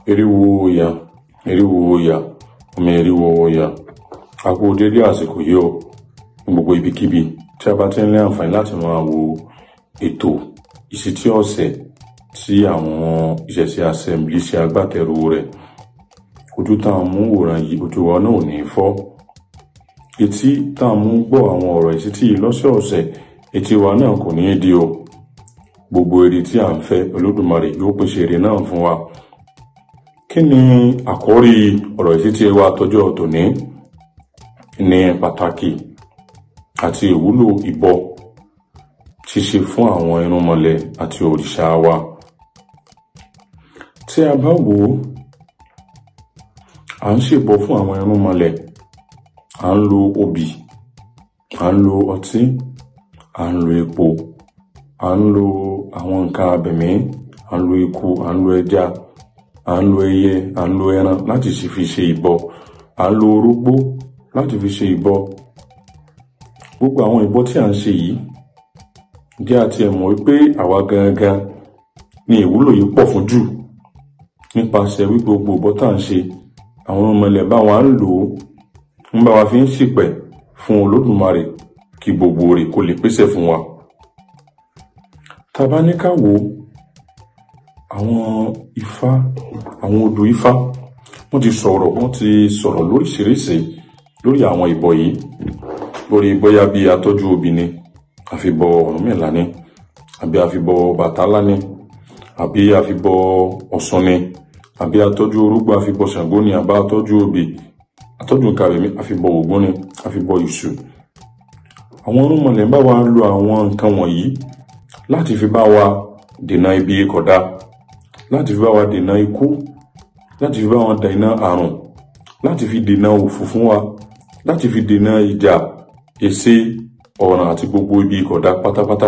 Eriwo ya, ọmọ eriwo ya. A kú dédé àsìkò yìí o, gbogbo ibikíbi tí a bá ti ń ní àǹfààní láti máa wo ètò ìṣítí ọ̀sẹ̀ tí àwọn ìṣẹ̀ṣe assembly ṣe agbátẹrù rẹ̀. Ojú tá a mú wòran yìí, ojú wa náà ò ní fọ́. Etí tá a mú gbọ́ àwọn ọ̀rọ̀ ìṣítí lọ́sọ̀ọ̀sẹ̀, etí wa náà kò ní di o. Gbogbo èrè tí a ń fẹ́, Olódùmarè yóò pèsè èrè náà fún wa. Kí ni àkórí ọ̀rọ̀ ìṣítí wa tọjọ́ tòní? Ní pàtàkì àti ìwúlò ìbọ ṣíṣe fún àwọn irúnmọlẹ àti òrìṣà wa. Tí a bá wò ó, à ń ṣèbọ fún àwọn irúnmọlẹ, à ń lo obì, à ń lo ọtí, à ń lo epo, à ń lo àwọn nǹkan abẹ̀mí, à ń lo eku, à ń lo ẹja, à ń lo ẹyẹ, à ń lo ẹran láti fi ṣe ìbọ, à ń lo orógbó láti fi ṣe ìbọ. Gbogbo àwọn ìbọ tí a ń ṣe yìí, jẹ́ àti ẹ̀mọ̀ wípé àwa gangan ni ìwúlò yìí pọ̀ fún jù, nípasẹ̀ wípé gbogbo ìbọ tá à ń ṣe, àwọn irúnmọlẹ bá wa ń lò ó, ń bá wa fi ń ṣìpẹ̀ fún Olódùmarè kí gbogbo rẹ̀ kó lè pèsè fún wa. Tá bá ní ká wò àwọn Ifá, àwọn odò Ifá, wọ́n ti sọ̀rọ̀ lóríṣiríṣi lórí àwọn ìbọ yìí, lórí bóyá bí atọ́jú obì ni, àfibọ Ọ̀rúnmìlà ni, àbí àfibọ Bàtálá ni, àbí àfibọ Ọ̀ṣun ni, àbí atọ́jú orógbó àfibọ Ṣàngó ni, àbá atọ́jú obì, atọ́jú nǹkan abẹ̀mí àfibọ Ògún ni, àfibọ Èṣù. Àwọn irúnmọlẹ bá wa lo àwọn nǹkan wọ̀nyí láti fi bá wa dènà ibi kódà, láti fi bá wa dènà ikú, láti fi bá wa dènà àrùn, láti fi dènà òfò fún wa, láti fi dènà ìjà, èsè, ọ̀ràn àti gbogbo ibi kódà pátápátá.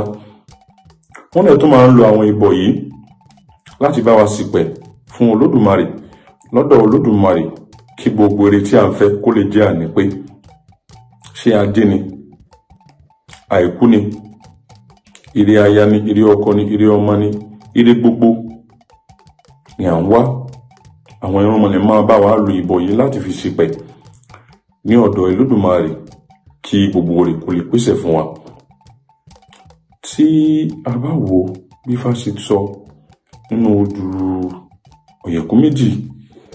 Wọ́n lè tún máa ń lo àwọn ìbọ yìí láti bá wa ṣìpẹ̀ fún Olódùmarè, lọ́dọ̀ Olódùmarè, kí gbogbo èrè tí a ń fẹ́ kó lè jẹ́ ànípé. Ṣé ajé ni, àìkú ni, ire aya ni, ire ọkọ ni, ire ọmọ ni, ire gbogbo ni à ń wá. Àwọn irúnmọlẹ máa bá wa lo ìbọ yìí láti fi ṣìpẹ̀ ní ọ̀dọ̀ Olódùmarè kí gbogbo rẹ̀ kó lè pèsè fún wa. Tí a bá wò bí Ifá ṣe sọ nínú odù Ọ̀yẹ̀kú méjì,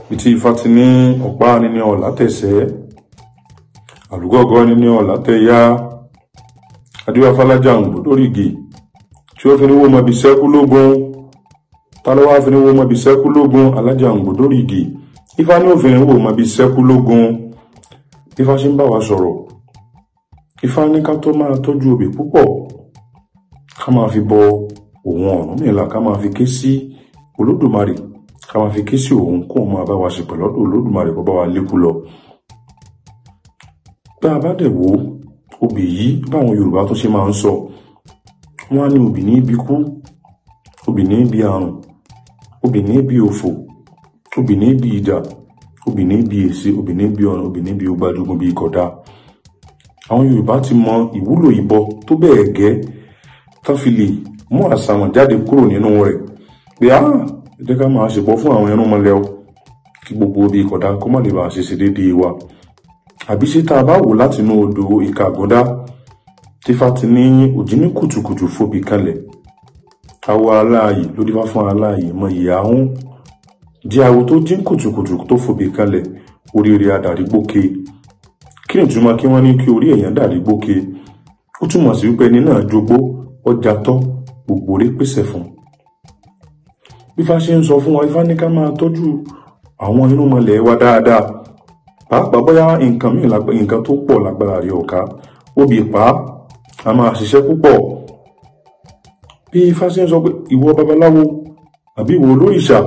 bí tí Ifá ti ní ọ̀pá níní ọ̀lá tẹ̀sẹ̀, àlùgọ́gọ́ níní ọ̀lá tẹ̀yà, adíwá fálájà ń gbò lórí igi, tí ó fi ní wó mọ bí sẹ́kú lógún, tálọ́wà fi ní wó mọ bí sẹ́kú lógún, alájà ń gbò lórí igi. Ifá ní òfin ní wó mọ bí sẹ́kú lógún. Ifá ṣe ń bá wa sọ̀rọ̀. Ifá ní ká tó máa tọ́jú obì púpọ̀, ká máa fi bọ òun Ọ̀rúnmìlà, ká máa fi ké sí Olódùmarè, ká máa fi ké sí òun kó máa bá wa ṣe pẹ̀lú Olódùmarè kó bá wa lékú lọ. Bá a bá dẹ̀ wò obì yìí, báwọn Yorùbá tó ṣe máa ń sọ, wọ́n á ní obì ní ibi kú, obì ní ibi àrùn, obì ní ibi òfò, obì ní ibi ìjà, obì ní ibi èsè, obì ní ibi ọ̀ràn, obì ní ibi ogbajugun bí kódà. Àwọn Yorùbá ti mọ ìwúlò ìbọ tó bẹ́ẹ̀ gẹ́ tán fi lè mú àṣàmọ̀ jáde kúrò nínú rẹ̀ pé jẹ́ ká máa ṣèbọ fún àwọn irúnmọlẹ o, kí gbogbo ibi kódà kó má lè bá ṣe déédéé wa. Àbí ṣé tá a bá wò láti inú odò Ìkàgúndá, tí Ifá ti ní òjì ní kùtùkùtù fòbí kalẹ̀, àwọ̀ aláàyè ló dífá fún aláàyè mọ ìyá ń jẹ́ àwọ̀ tó jí kùtùkùtù tó fòbí kalẹ̀, oríire adarí gbóke. Kí ni ìtumọ̀ kí wọ́n ní kí orí èèyàn dàrí gbóke? Ó túmọ̀ sí wípé ẹni náà jogbó, ọjà tọ́, gbogbo rẹ̀ pèsè fún. Bí Ifá ṣe ń sọ fún wa, Ifá ní ká máa tọ́jú àwọn irúnmọlẹ wa dáadáa, pàápàá bóyá nǹkan tó pọ̀ lágbára rẹ̀ ọ̀ká, obì pa á máa ṣiṣẹ́ púpọ̀. Bí Ifá ṣe ń sọ pé ìwọ babaláwo, àbí ìwọ olórìṣà,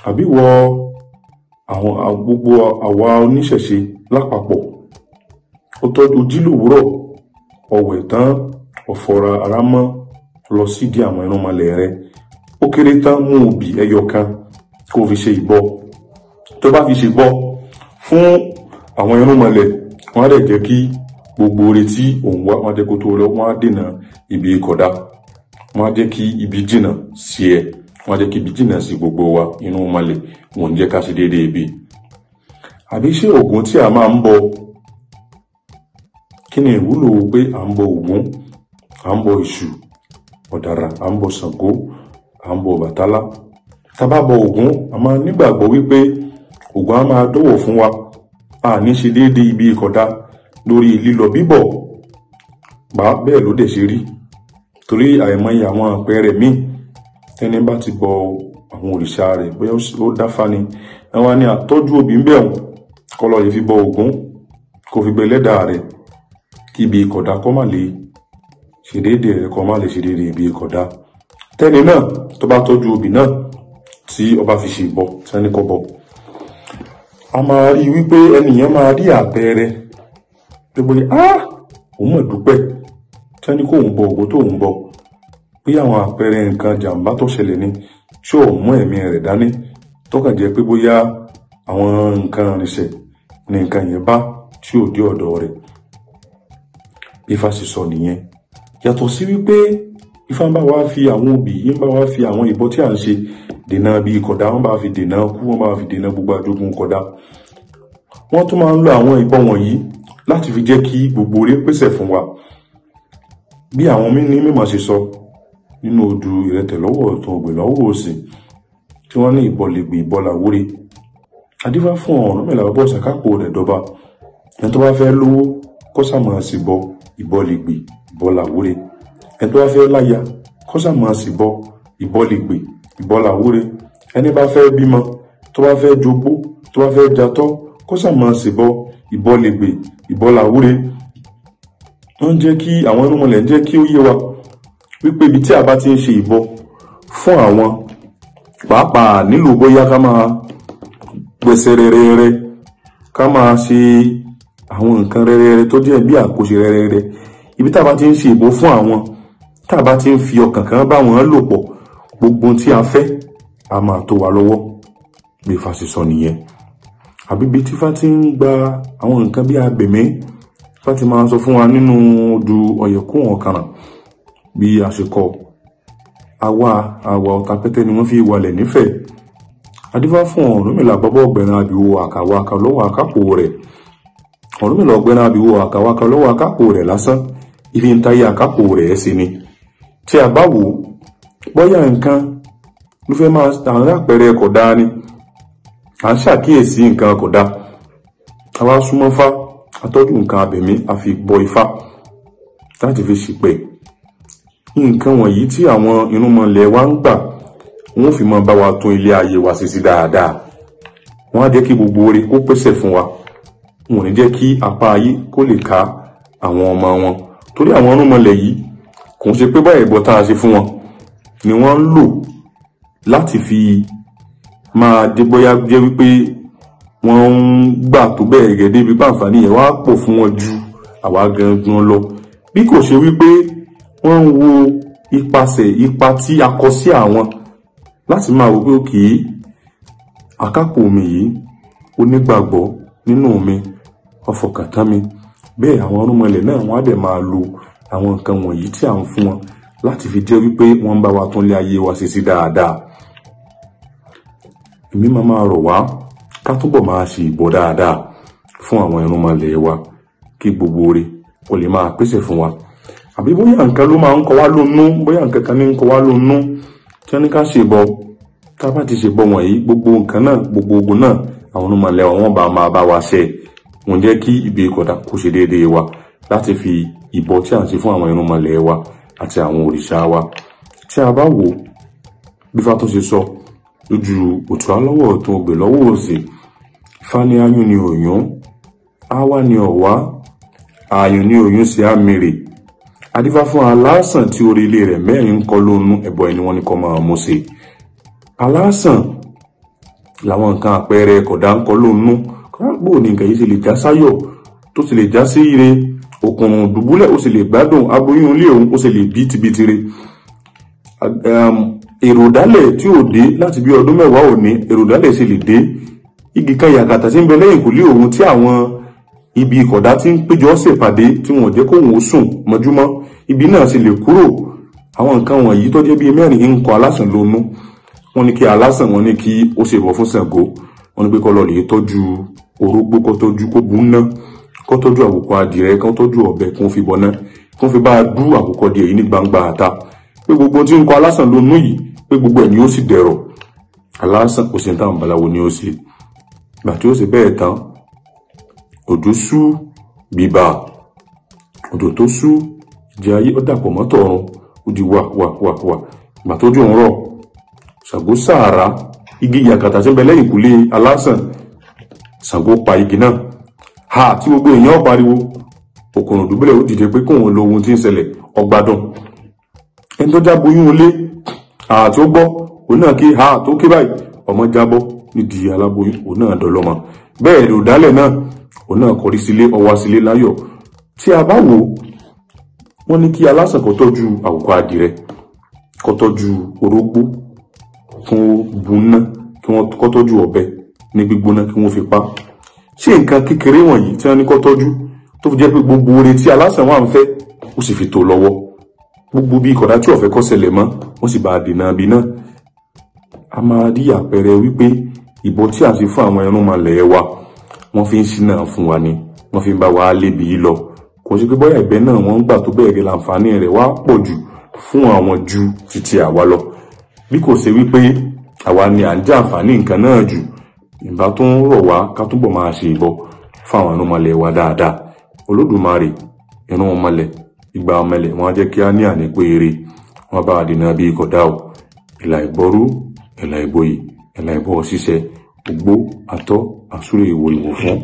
àbí ìwọ gbogbo àwa oníṣẹ̀ṣe lápapọ̀, ó tọ́jú jí lòwúrọ̀, ọ̀wẹ̀ tán, ọ̀fọ̀ra ara mọ́, lọ sídìí àwọn irúnmọlẹ rẹ̀. Ó kéré tán, mú obì ẹyọ kan kó fi ṣe ìbọ. Tó bá fi ṣe ìbọ fún àwọn irúnmọlẹ, wọ́n á dẹ̀ jẹ́ kí gbogbo oore tí òun wá, wọ́n á jẹ́ kó tó lọ, wọ́n á dènà ibi kódà, wọ́n á jẹ́ kí ibi jìnà sí ẹ, wọ́n jẹ́ kí ibi jìnnà sí gbogbo wa, irúnmọlẹ̀ wọn ò jẹ́ ká ṣe déédéé ibi. Àbí ṣé Ògún tí a máa ń bọ, kí ni ìwúlò pé à ń bọ Ògún, à ń bọ Èṣù, Ọ̀dàrà, à ń bọ Ṣàngó, à ń bọ Ọbàtálá? Tá bá bọ Ògún, a máa nígbàgbọ́ wípé Ògún á máa dọ́wọ̀ fún wa, a ní ṣe déédéé ibi ìkọ̀dá lórí lílọ bíbọ̀. Bẹ́ẹ̀ ló dẹ̀ ṣe rí, torí àìmọye àwọn àpẹẹrẹ míì tẹ́ni bá ti bọ àwọn òrìṣà rẹ̀, bóyá ó dáfá ni, àwọn ni àtọ́jú òbí ń bẹ̀rùn kọlọ yìí fi bọ Ògún, kò fi bẹ lẹ́dàá rẹ̀ kí ibi ìkọ̀dá kọ́ má lè ṣe déédéé rẹ̀, kọ́ má lè ṣe déédéé ibi ìkọ̀dá. Tẹ́ni náà tó bá tọ́jú òbí náà tí ọba fi ṣe ìbọ tẹ́ni kọ́ bọ, a máa rí wípé ẹnìyàn máa rí àpẹẹrẹ pé bóyá òun mọ̀ dúpẹ́ tẹ́ni kó òun bọ Ògún tó òun bọ, bí àwọn àpẹẹrẹ nǹkan jàǹbá tó ṣẹlẹ̀ ni, ṣé òun mú ẹ̀mí rẹ̀ dání tó kàn jẹ́ pé bóyá àwọn nǹkan rìnṣẹ̀ ní nǹkan yẹn bá tí ò dé ọ̀dọ̀ rẹ̀. Bí Ifá sì sọ nìyẹn. Yàtọ̀ sí wípé Ifá ń bá wa fi àwọn òbí yìí, ń bá wa fi àwọn ìbọ tí à ń ṣe dènà bí ìkọ̀dá, wọ́n bá fi dènà kú, wọ́n bá fi dènà gbogbo àjogún ìkọ̀dá. Wọ́n tún máa ń lo àwọn ìbọ wọ̀nyí láti fi jẹ́ kí gbogbo oore pèsè fún wa. Bí àwọn mímọ̀ ṣe sọ nínú odù ìrẹtẹ̀ lọ́wọ́ ọ̀tún ògbè lọ́wọ́ òsì, tí wọ́n ní ìbọ lè gbé ìbọ làwúre. Adífá fún Ọ̀rúnmìlà bàbá Ọ̀ṣàkápò rẹ̀ dọba. Ẹni tó bá fẹ́ lówó kó sá máa sì bọ ìbọ lè gbé ìbọ làwúre. Ẹni tó bá fẹ́ láya kó sá máa sì bọ ìbọ lè gbé ìbọ làwúre. Ẹni bá fẹ́ bímọ, tó bá fẹ́ jogbó, tó bá fẹ́ jatọ́, kó sá máa sì bọ ìbọ lè gbé ìbọ làwúre. Wọ́n jẹ́ kí àwọn irúnmọlẹ̀ jẹ́ kí ó yé wa wípé ibi tí a bá ti ń ṣe ìbọ fún àwọn, pàápàá nílò bóyá ká máa gbẹ̀sẹ̀ rẹ̀rẹ̀rẹ̀, ká máa ṣe àwọn nǹkan rẹ̀rẹ̀rẹ̀ tó jẹ́ bí àkóṣe rẹ̀rẹ̀rẹ̀. Ibi tá a bá ti ń ṣe ìbọ fún àwọn, tá a bá ti ń fi ọkàn kan bá wọn lò pọ̀, gbogbo tí a fẹ́ a máa tó wa lọ́wọ́. Bí Ifá sì sọ nìyẹn. Àbí bí tí Ifá ti ń gba àwọn nǹkan bí abẹ̀mí, Ifá ti máa sọ fún wa nínú odù Ọ̀yẹ̀kún Ọ̀kàrà bí a ṣe kọ, àwa ọ̀tá pẹ́tẹ́ ni wọ́n fi walẹ̀ nífẹ̀ẹ́. Adífá fún Ọ̀rúnmìlà bàbá ọ̀gbẹ̀rán àbíwò àkàwàkà lọ́wọ́ àkápò rẹ̀. Ọ̀rúnmìlà ọ̀gbẹ̀rán àbíwò àkàwàkà lọ́wọ́ àkápò rẹ̀ lásán, ibi ń táyé àkápò rẹ̀ sí ni. Tí a bá wò bóyá nǹkan ló fẹ́ máa àwọn àpẹẹrẹ kódà ni, à ń ṣàkíyèsí nǹkan kódà, àwa súnmọ́ Ifá, atọ́jú nǹkan abẹ̀mí, a fi bọ Ifá láti fi ṣìpẹ̀. Nǹkan wọ̀nyí tí àwọn irúnmọlẹ̀ wa ń gbà, wọ́n fi máa bá wa tún ilé ayé wa ṣe sí dáadáa. Wọ́n á jẹ́ kí gbogbo oore kó pèsè fún wa. Wọ́n ò ní jẹ́ kí apá ayé kó lè ká àwọn ọmọ wọn. Torí àwọn irúnmọlẹ̀ yìí kò ń ṣe pé báyìí ìbọ tá a ṣe fún wọn ni wọ́n ń lò láti fi máa dé bóyá jẹ́ wípé wọ́n ń gbà tó bẹ́ẹ̀ gẹ́gẹ́ débi pàǹfààní yẹn wá pọ̀ fún wọn ju àwa gangan lọ. Bí kò ṣe wípé wọ́n ń wo ipa tí a kọ sí àwọn láti máa wò pé òkè àkápò mi yìí ó nígbàgbọ́ nínú mi, ọfọkàntán mi. Bẹ́ẹ̀ àwọn irúnmọlẹ̀ náà wọ́n á dẹ̀ máa lo àwọn nǹkan wọ̀nyí tí à ń fún wọn láti fi jẹ́ wípé wọ́n ń bá wa tún lé ayé wa ṣe sí dáadáa. Èmi máa rọ̀ wá ká túbọ̀ máa ṣe ìbọ dáadáa fún àwọn irúnmọlẹ̀ wa kí gbogbo oore kó lè máa pèsè fún wa. Àbí bóyá nǹkan ló máa ń kọ wá lónú, bóyá nǹkan kan ní ń kọ wá lónú tí wọ́n ní ká ṣe ìbọ. Tá bá ti ṣe ìbọ wọ̀nyí, gbogbo nǹkan náà, gbogbo ogun náà, àwọn irúnmọlẹ̀ wọn bá máa bá wa ṣe. Wọ́n jẹ́ kí ibi ìkọ̀dá kó ṣe déédéé wa láti fi ìbọ tí à ń ṣe fún àwọn irúnmọlẹ̀ wa àti àwọn òrìṣà wa. Tí a bá wò bí Ifá tó ṣe sọ lójú òtù alọ́wọ́ ọ̀tún ògbè lọ́wọ́ òsì, Ifá ní ayún ni òyún, áwá ni ọ̀wá, ààyùn ni òyún sí àmìrè. Adífá fún aláàsàn tí orí ilé rẹ̀ mẹ́rin ń kọ lónú, ẹbọ ẹni wọ́n ní kó máa mú ṣe. Aláàsàn làwọn nǹkan àpẹẹrẹ kódà ń kọ lónú, bó ní nǹkan yìí sì lè já sáyọ̀, tó sì lè já sí ire, òkùnrùn dùbúlẹ̀ ó sì lè gbádùn, aboyún ilé òun ó sì lè bí tibitire. Èròdálẹ̀ tí ò dé láti bí ọdún mẹ́wàá òní, èròdálẹ̀ sì lè dé. Igi kan yàgàtà tí ń bẹ lẹ́yìn kùlé òun tí àwọn ibi ìkọ̀dá tí ń péjọ ṣèpàdé tí wọ́n jẹ́ kó wọ́n sùn mọ́júmọ́, ibi náà sì lè kúrò. Àwọn nǹkan wọ̀nyí tó jẹ́ bí mẹ́rin ń kọ aláṣàn lónú. wọ́n ní kí alásàn wọ́n ní kí ó ṣe ìbọ fún Ṣàngó, wọ́n ní pé kó lọ lè tọ́jú orógbó, kó tọ́jú kó bù ná, kó tọ́jú àkùkọ adìrẹ, kó tọ́jú ọ̀bẹ, kó fi bọ ná, kó fi bá dú àkùkọ díẹ̀ yìí ní gbangba àta, pé gbogbo tí ń kọ alásàn ló nú yìí, pé gbogbo ẹ̀ ni ó sì dẹ̀rọ̀. Alásàn kò sí ní táwọn babaláwo ni ó ṣe. Ìgbà tí ó ṣe bẹ́ẹ̀ tán, òjò sú bíbà, òjò tó sú jẹ́ ayé ó dàpọ̀ mọ́ tọ̀run, ó di wà. Ìgbà tó jù ń rọ̀, Ṣàngó sàárá igi yàkàtà tí ń bẹ lẹ́yìn ìkùlé alásàn, Ṣàngó pa igi náà. Ha tí gbogbo èèyàn pariwo, òkùnrùn dùbúlẹ̀ ó dìde pé kóun lo ohun tí ń ṣẹlẹ̀ ọgbádùn. Ẹni tó jábọ̀ oyún ilé, àti ó gbọ́, òun náà kí ha tó ké báyìí, ọmọ jábọ́ nídìí aláboyún, òun náà dọlọ́mọ. Bẹ́ẹ̀ ló dálẹ̀ náà, òun náà kọrí sílé, ọwá sílé láyọ̀. Tí a bá wò, wọ́n ní kí alásàn kó tọ́jú àkùkọ adìrẹ, kó tọ́jú orógbó, fún buná, kí wọ́n kó tọ́jú ọ̀bẹ ní gbígbóná, kí wọ́n fi pa. Ṣé nǹkan kékeré wọ̀nyí tí wọ́n ní kó tọ́jú tó fi jẹ́ pé gbogbo oore tí alásàn wà ń fẹ́ ó sì fi tó lọ́wọ́, gbogbo bí ìkọ̀dá tí ó fẹ́ kó ṣẹlẹ̀ mọ́ wọ́n sì bá dènà bí náà. A máa rí àpẹẹrẹ wípé ìbọ tí a ti fún àwọn irúnmọlẹ wa, wọ́n fi ń ṣínà fún wa ni, wọ́n fi ń bá wa lébi yìí lọ. Kò sí pé bóyá ìbẹ́ náà wọ́n ń gbà tó bẹ́ẹ̀ gẹ́ láǹfààní rẹ̀ wá pọ̀ jù fún àwọn ju títí àwa lọ. Bí kò ṣe wípé àwa ni à ń jẹ àǹfààní nǹkan náà jù, ìbá tó ń rọ̀ wá ká túbọ̀ máa ṣe ìbọ fún àwọn irúnmọlẹ wa dáadáa. Olódùmarè, irúnmọlẹ, ìgbà ọmọlẹ, wọ́n á jẹ́ kí á ní ànípé eré, wọ́n bá dènà bí ìkọ̀dá ò. Ìlà ìbọrú, ìlà ìbòyì, ìlà ìbọ ṣíṣe, ògbó, àtọ́, àsúré ìwò ìwò fún.